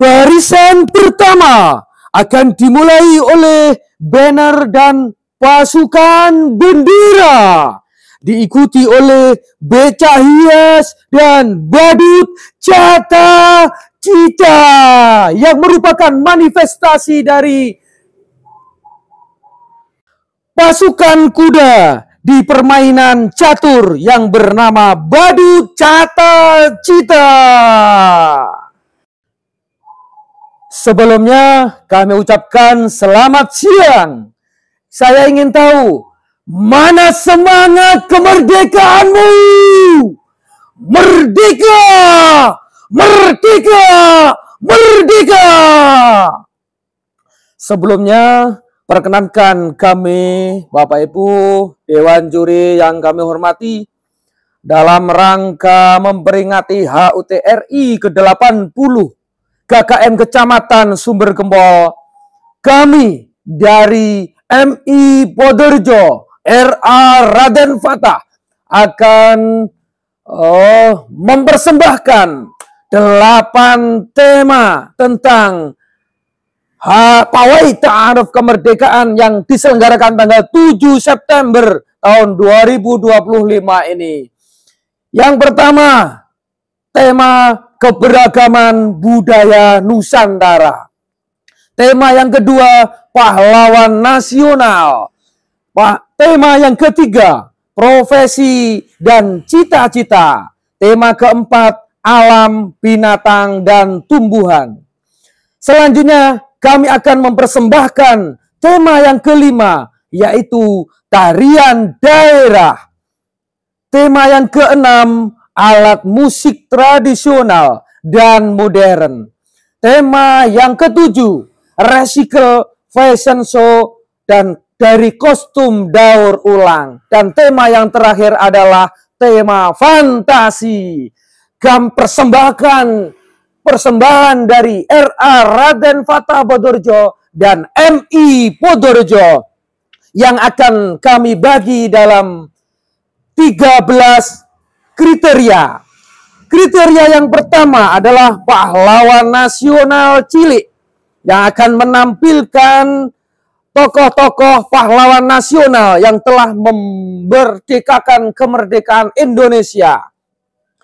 Barisan pertama akan dimulai oleh banner dan pasukan bendera, diikuti oleh becak hias dan badut cata cita yang merupakan manifestasi dari pasukan kuda di permainan catur yang bernama badut cata cita. Sebelumnya kami ucapkan selamat siang. Saya ingin tahu, mana semangat kemerdekaanmu? Merdeka! Merdeka! Merdeka! Sebelumnya, perkenankan kami, Bapak Ibu, Dewan Juri yang kami hormati, dalam rangka memperingati HUT RI ke-80, KKM Kecamatan Sumber Gempol, kami dari MI Podorejo, RA Raden Fatah akan mempersembahkan 8 tema tentang pawai ta'aruf kemerdekaan yang diselenggarakan tanggal 7 September tahun 2025 ini. Yang pertama, tema keberagaman budaya Nusantara. Tema yang kedua, pahlawan nasional. Tema yang ketiga, profesi dan cita-cita. Tema keempat, alam, binatang, dan tumbuhan. Selanjutnya, kami akan mempersembahkan tema yang kelima, yaitu tarian daerah. Tema yang keenam, alat musik tradisional dan modern. Tema yang ketujuh, recycle fashion show dan dari kostum daur ulang. Dan tema yang terakhir adalah tema fantasi. Kami persembahan dari RA Raden Fatah Podorejo dan MI Podorejo yang akan kami bagi dalam 13 kriteria. Kriteria yang pertama adalah pahlawan nasional cilik yang akan menampilkan tokoh-tokoh pahlawan nasional yang telah memerdekakan kemerdekaan Indonesia.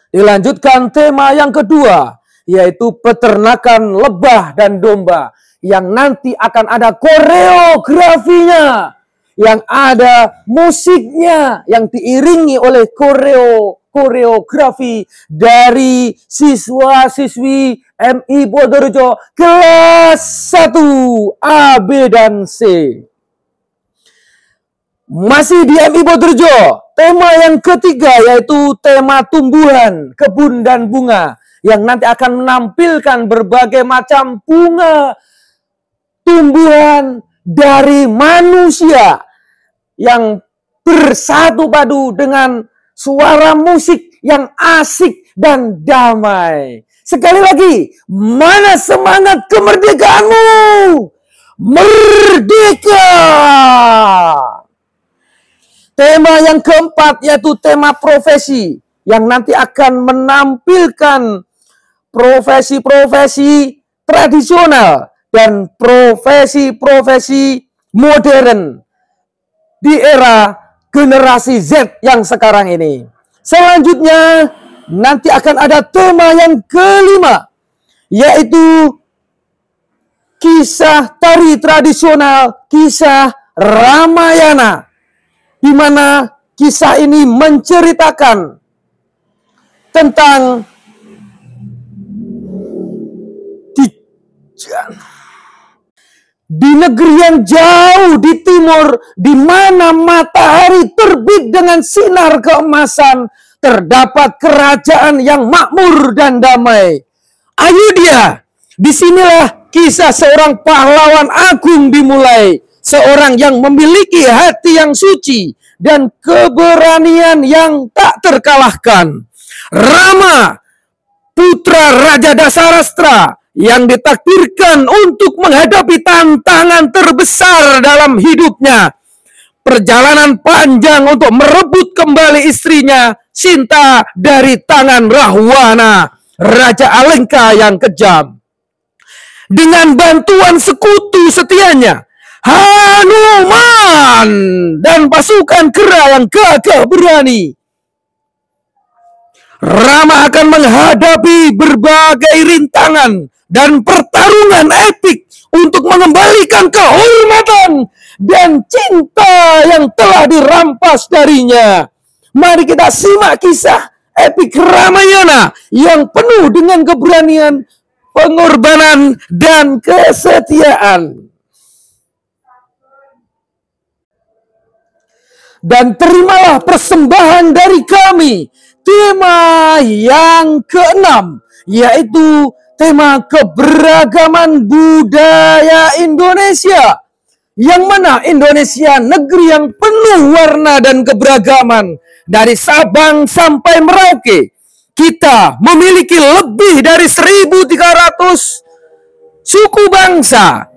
Dilanjutkan tema yang kedua, yaitu peternakan lebah dan domba yang nanti akan ada koreografinya, yang ada musiknya yang diiringi oleh koreografi dari siswa-siswi MI Podorejo kelas 1 A, B, dan C. Masih di MI Podorejo, tema yang ketiga yaitu tema tumbuhan, kebun dan bunga yang nanti akan menampilkan berbagai macam bunga tumbuhan dari manusia yang bersatu padu dengan suara musik yang asik dan damai. Sekali lagi, mana semangat kemerdekaanmu? Merdeka! Tema yang keempat yaitu tema profesi yang nanti akan menampilkan profesi-profesi tradisional dan profesi-profesi modern di era generasi Z yang sekarang ini. Selanjutnya nanti akan ada tema yang kelima, yaitu kisah tari tradisional, kisah Ramayana, di mana kisah ini menceritakan tentang di negeri yang jauh di timur, di mana matahari terbit dengan sinar keemasan, terdapat kerajaan yang makmur dan damai. Ayodhya, disinilah kisah seorang pahlawan agung dimulai. Seorang yang memiliki hati yang suci dan keberanian yang tak terkalahkan. Rama, putra Raja Dasarastra, yang ditakdirkan untuk menghadapi tantangan terbesar dalam hidupnya. Perjalanan panjang untuk merebut kembali istrinya, Sinta, dari tangan Rahwana, Raja Alengka yang kejam. dengan bantuan sekutu setianya, Hanuman dan pasukan kera yang gagah berani. Rama akan menghadapi berbagai rintangan dan pertarungan epik untuk mengembalikan kehormatan dan cinta yang telah dirampas darinya. Mari kita simak kisah epik Ramayana yang penuh dengan keberanian, pengorbanan, dan kesetiaan. Dan terimalah persembahan dari kami, tema yang keenam, yaitu tema keberagaman budaya Indonesia. Yang mana Indonesia negeri yang penuh warna dan keberagaman. Dari Sabang sampai Merauke, kita memiliki lebih dari 1.300 suku bangsa,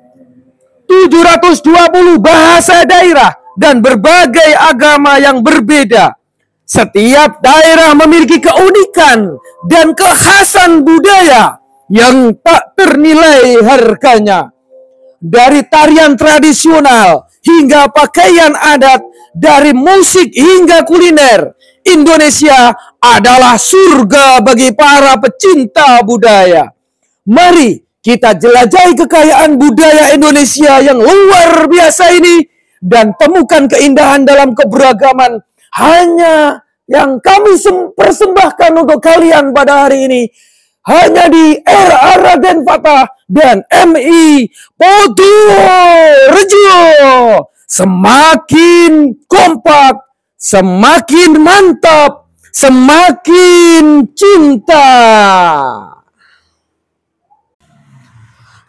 720 bahasa daerah, dan berbagai agama yang berbeda. Setiap daerah memiliki keunikan dan kekhasan budaya yang tak ternilai harganya. Dari tarian tradisional hingga pakaian adat, dari musik hingga kuliner, Indonesia adalah surga bagi para pecinta budaya. Mari kita jelajahi kekayaan budaya Indonesia yang luar biasa ini dan temukan keindahan dalam keberagaman hanya yang kami persembahkan untuk kalian pada hari ini. Hanya di era Raden Fatah dan MI Podorejo. Semakin kompak, semakin mantap, semakin cinta.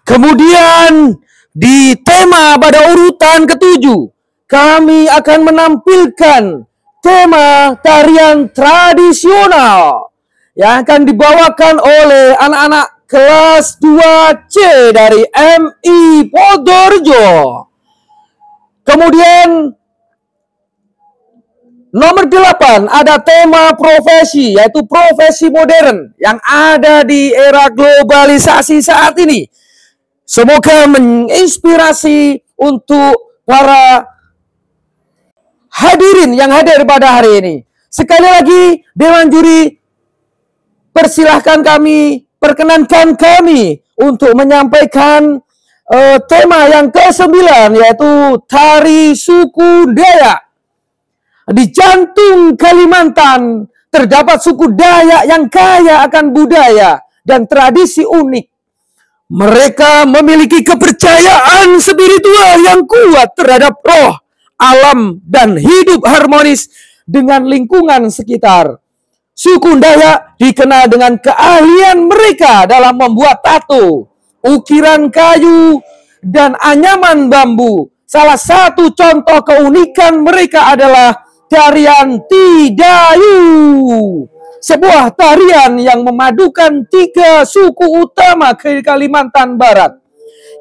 Kemudian di tema pada urutan ketujuh, kami akan menampilkan tema tarian tradisional yang akan dibawakan oleh anak-anak kelas 2C dari MI Podorejo. Kemudian nomor 8 ada tema profesi, yaitu profesi modern yang ada di era globalisasi saat ini. Semoga menginspirasi untuk para hadirin yang hadir pada hari ini. Sekali lagi, Dewan Juri, perkenankan kami untuk menyampaikan tema yang ke-9, yaitu tari suku Dayak. Di jantung Kalimantan terdapat suku Dayak yang kaya akan budaya dan tradisi unik. Mereka memiliki kepercayaan spiritual yang kuat terhadap roh, alam, dan hidup harmonis dengan lingkungan sekitar. Suku Dayak dikenal dengan keahlian mereka dalam membuat tato, ukiran kayu, dan anyaman bambu. Salah satu contoh keunikan mereka adalah tarian Tidayu, sebuah tarian yang memadukan 3 suku utama ke Kalimantan Barat,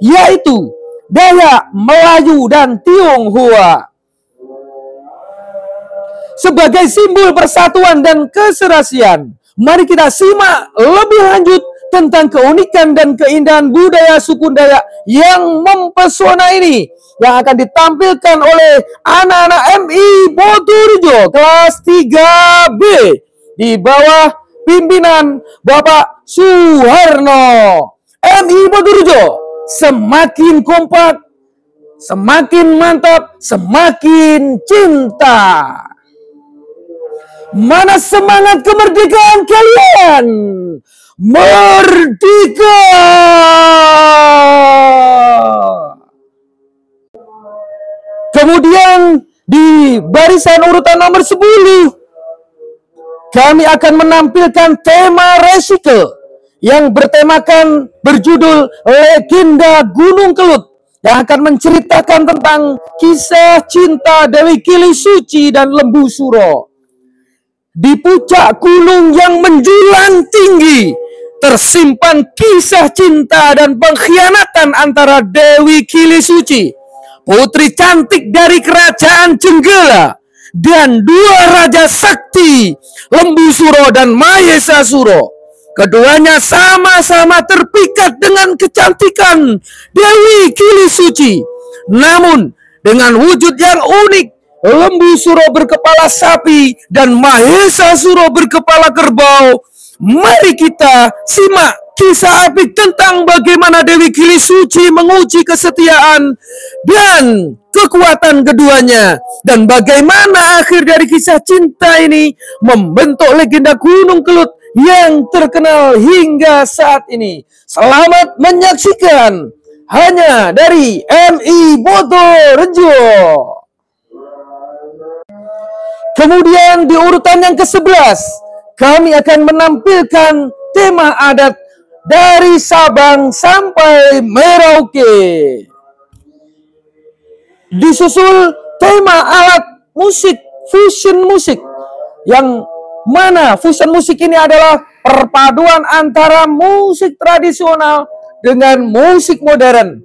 yaitu Dayak, Melayu, dan Tionghoa. Sebagai simbol persatuan dan keserasian, mari kita simak lebih lanjut tentang keunikan dan keindahan budaya suku Dayak yang mempesona ini, yang akan ditampilkan oleh anak-anak MI Podorejo kelas 3B di bawah pimpinan Bapak Suharno. MI Podorejo semakin kompak, semakin mantap, semakin cinta. Mana semangat kemerdekaan kalian? Merdeka! Kemudian di barisan urutan nomor 10, kami akan menampilkan tema recycle yang berjudul Legenda Gunung Kelut, yang akan menceritakan tentang kisah cinta Dewi Kili Suci dan Lembu Suro. Di puncak gunung yang menjulang tinggi tersimpan kisah cinta dan pengkhianatan antara Dewi Kili Suci, putri cantik dari kerajaan Jenggala, dan 2 raja sakti, Lembu Suro dan Mahesa Suro. Keduanya sama-sama terpikat dengan kecantikan Dewi Kili Suci. Namun dengan wujud yang unik, Lembu Suro berkepala sapi dan Mahesa Suro berkepala kerbau. Mari kita simak kisah apik tentang bagaimana Dewi Kili Suci menguji kesetiaan dan kekuatan keduanya, dan bagaimana akhir dari kisah cinta ini membentuk legenda Gunung Kelut yang terkenal hingga saat ini. Selamat menyaksikan hanya dari MI Bodorejo. Kemudian di urutan yang ke-11, kami akan menampilkan tema adat dari Sabang sampai Merauke. Disusul tema alat musik, fusion musik, yang mana fusion musik ini adalah perpaduan antara musik tradisional dengan musik modern,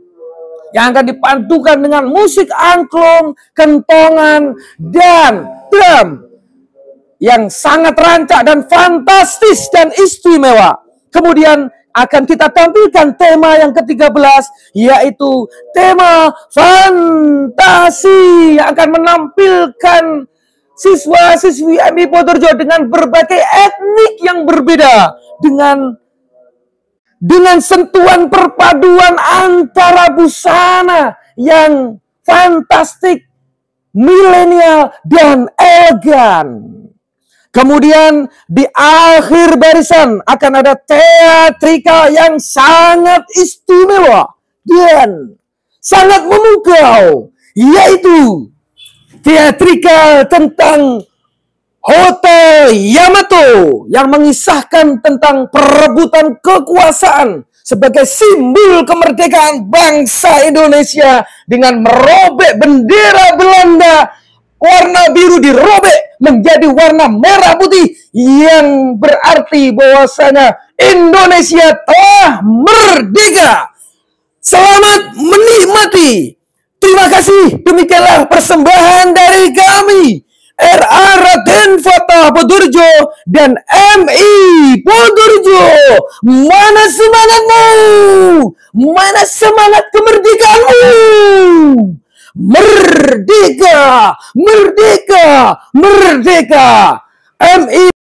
yang akan dipadukan dengan musik angklung, kentongan, dan drum yang sangat rancak dan fantastis dan istimewa. Kemudian akan kita tampilkan tema yang ke-13, yaitu tema fantasi, yang akan menampilkan siswa-siswi MI Bodorejo dengan berbagai etnik yang berbeda, dengan sentuhan perpaduan antara busana yang fantastik, milenial, dan elegan. Kemudian di akhir barisan akan ada teatrikal yang sangat istimewa dan sangat memukau, yaitu teatrikal tentang Hotel Yamato yang mengisahkan tentang perebutan kekuasaan sebagai simbol kemerdekaan bangsa Indonesia dengan merobek bendera Belanda. Warna biru dirobek menjadi warna merah putih, yang berarti bahwasanya Indonesia telah merdeka. Selamat menikmati. Terima kasih. Demikianlah persembahan dari kami, RA Raden Fatah Bodorejo dan MI Bodorejo. Mana semangatmu? Mana semangat kemerdekaanmu? Merdeka, merdeka, merdeka. MI